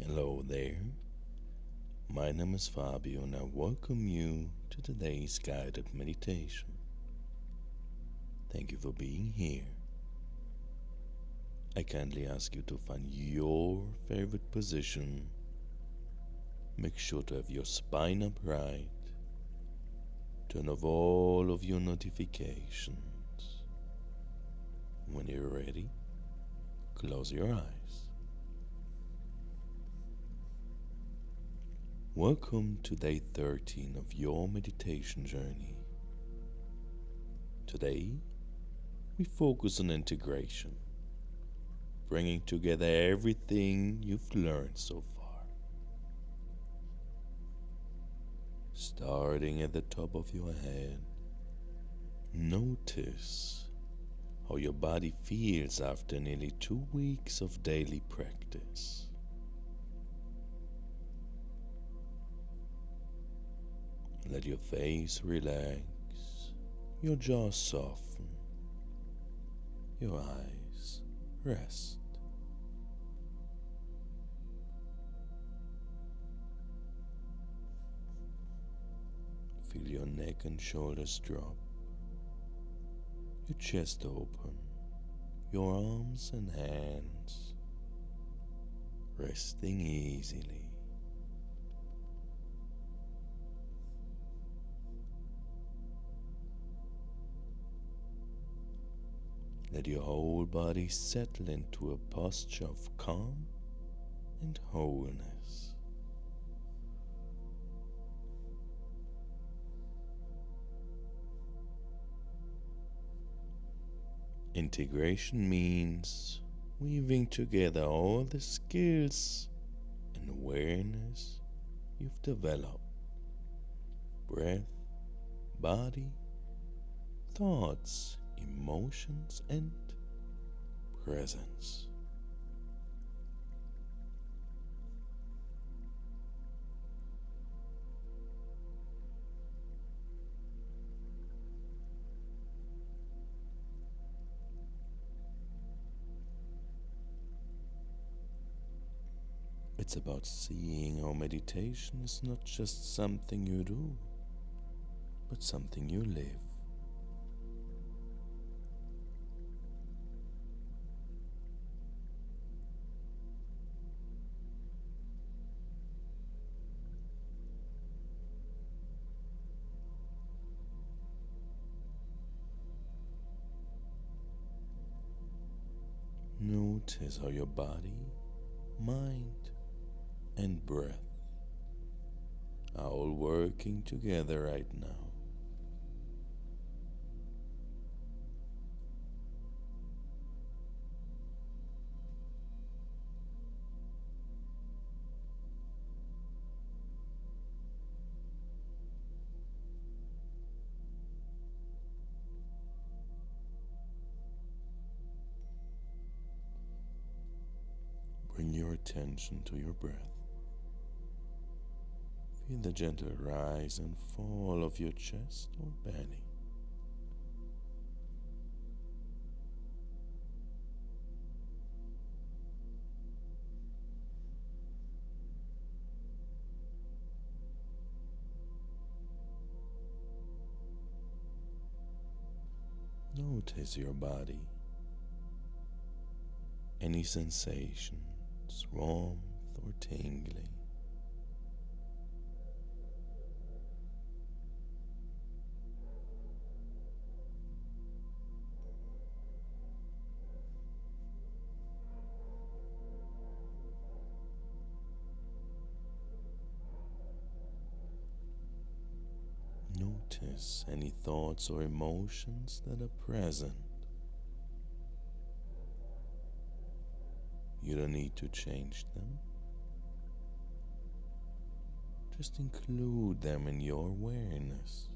Hello there, my name is Fabio and I welcome you to today's guided meditation. Thank you for being here. I kindly ask you to find your favorite position. Make sure to have your spine upright. Turn off all of your notifications. When you're ready, close your eyes. Welcome to day 13 of your meditation journey. Today, we focus on integration, bringing together everything you've learned so far. Starting at the top of your head, notice how your body feels after nearly 2 weeks of daily practice. Let your face relax, your jaw soften, your eyes rest. Feel your neck and shoulders drop, your chest open, your arms and hands resting easily. Let your whole body settle into a posture of calm and wholeness. Integration means weaving together all the skills and awareness you've developed: breath, body, thoughts, emotions, and presence. It's about seeing how meditation is not just something you do, but something you live. Notice how your body, mind, and breath are all working together right now. Bring your attention to your breath. Feel the gentle rise and fall of your chest or belly. Notice your body. Any sensations, warmth or tingling. Notice any thoughts or emotions that are present. You don't need to change them. Just include them in your awareness.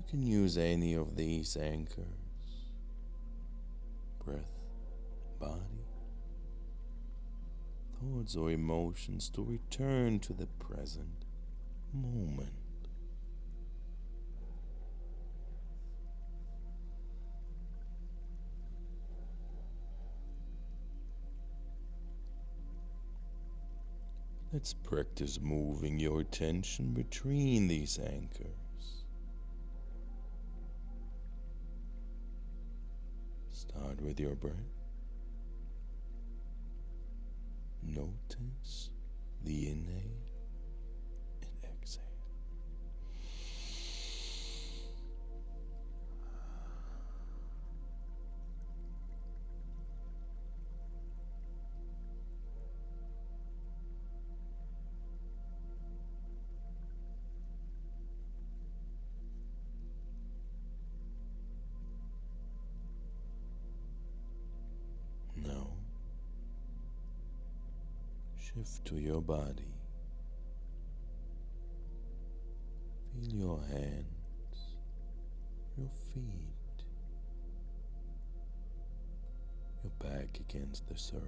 can use any of these anchors: breath, body, thoughts, or emotions to return to the present moment. Let's practice moving your attention between these anchors. Start with your breath. Notice the inhale and exhale. Now, shift to your body. Feel your hands, your feet, your back against the surface.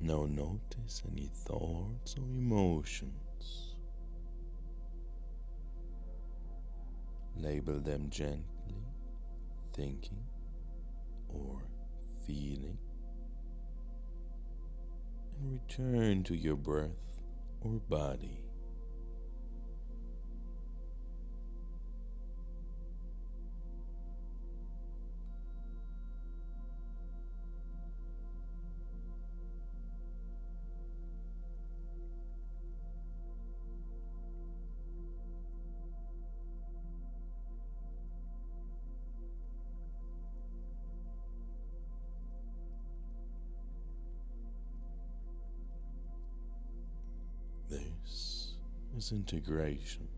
Now notice any thoughts or emotions. Label them gently, thinking or feeling, and return to your breath or body. This is integration.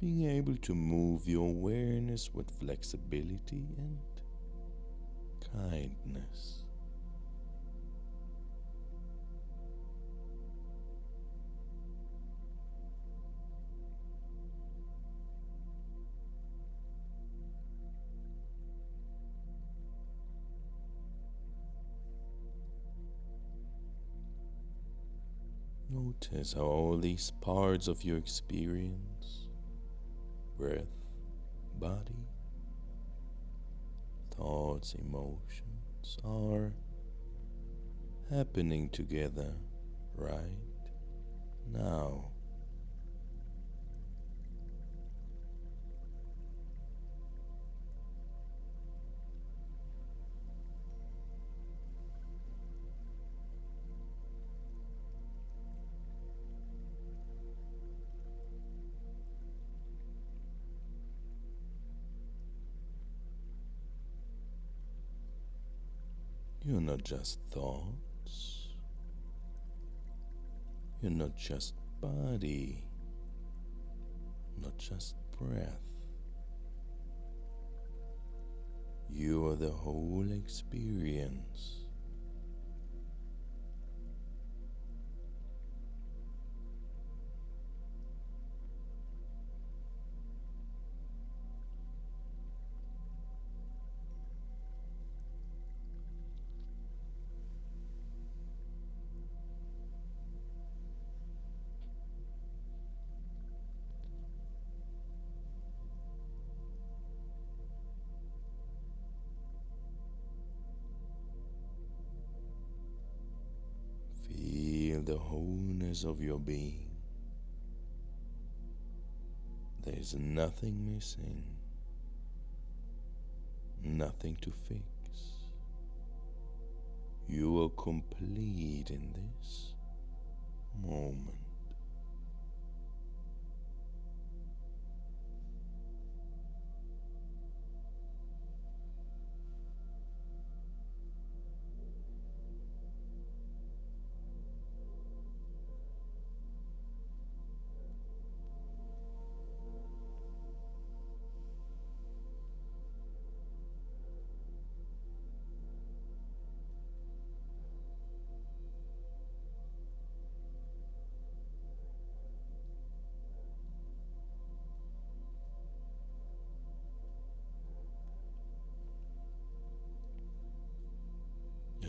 Being able to move your awareness with flexibility and kindness. Notice how all these parts of your experience, breath, body, thoughts, emotions, are happening together right now. You're not just thoughts. You're not just body, not just breath. You are the whole experience. Feel the wholeness of your being. There's nothing missing, nothing to fix. You are complete in this moment.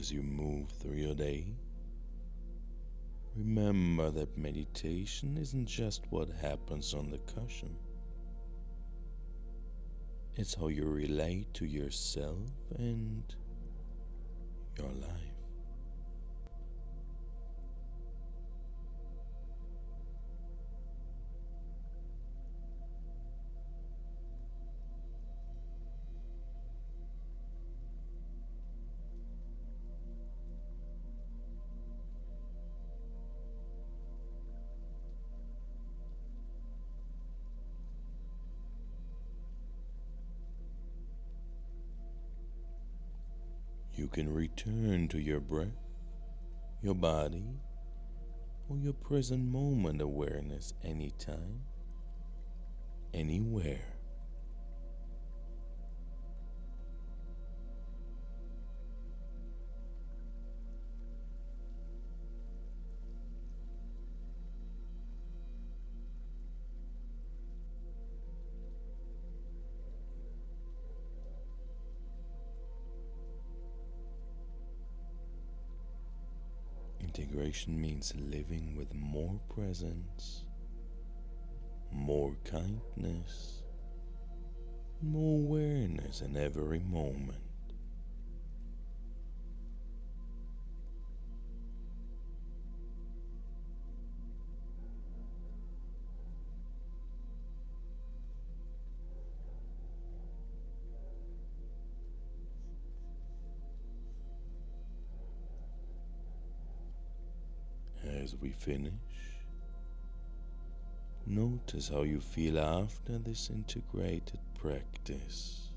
As you move through your day, remember that meditation isn't just what happens on the cushion. It's how you relate to yourself and your life. You can return to your breath, your body, or your present moment awareness anytime, anywhere. Integration means living with more presence, more kindness, more awareness in every moment. As we finish, notice how you feel after this integrated practice.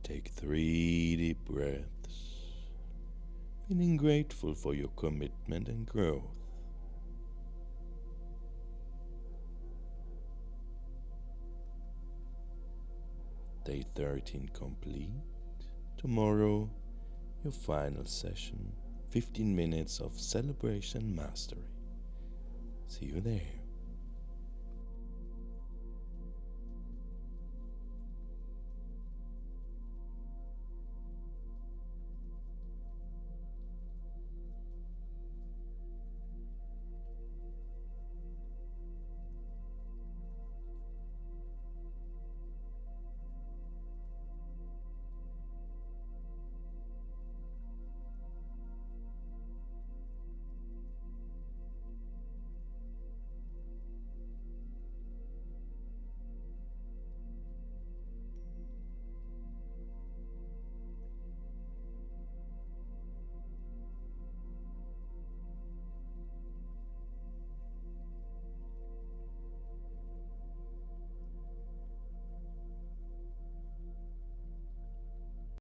Take 3 deep breaths, feeling grateful for your commitment and growth. Day 13 complete. Tomorrow, your final session, 15 minutes of celebration mastery. See you there.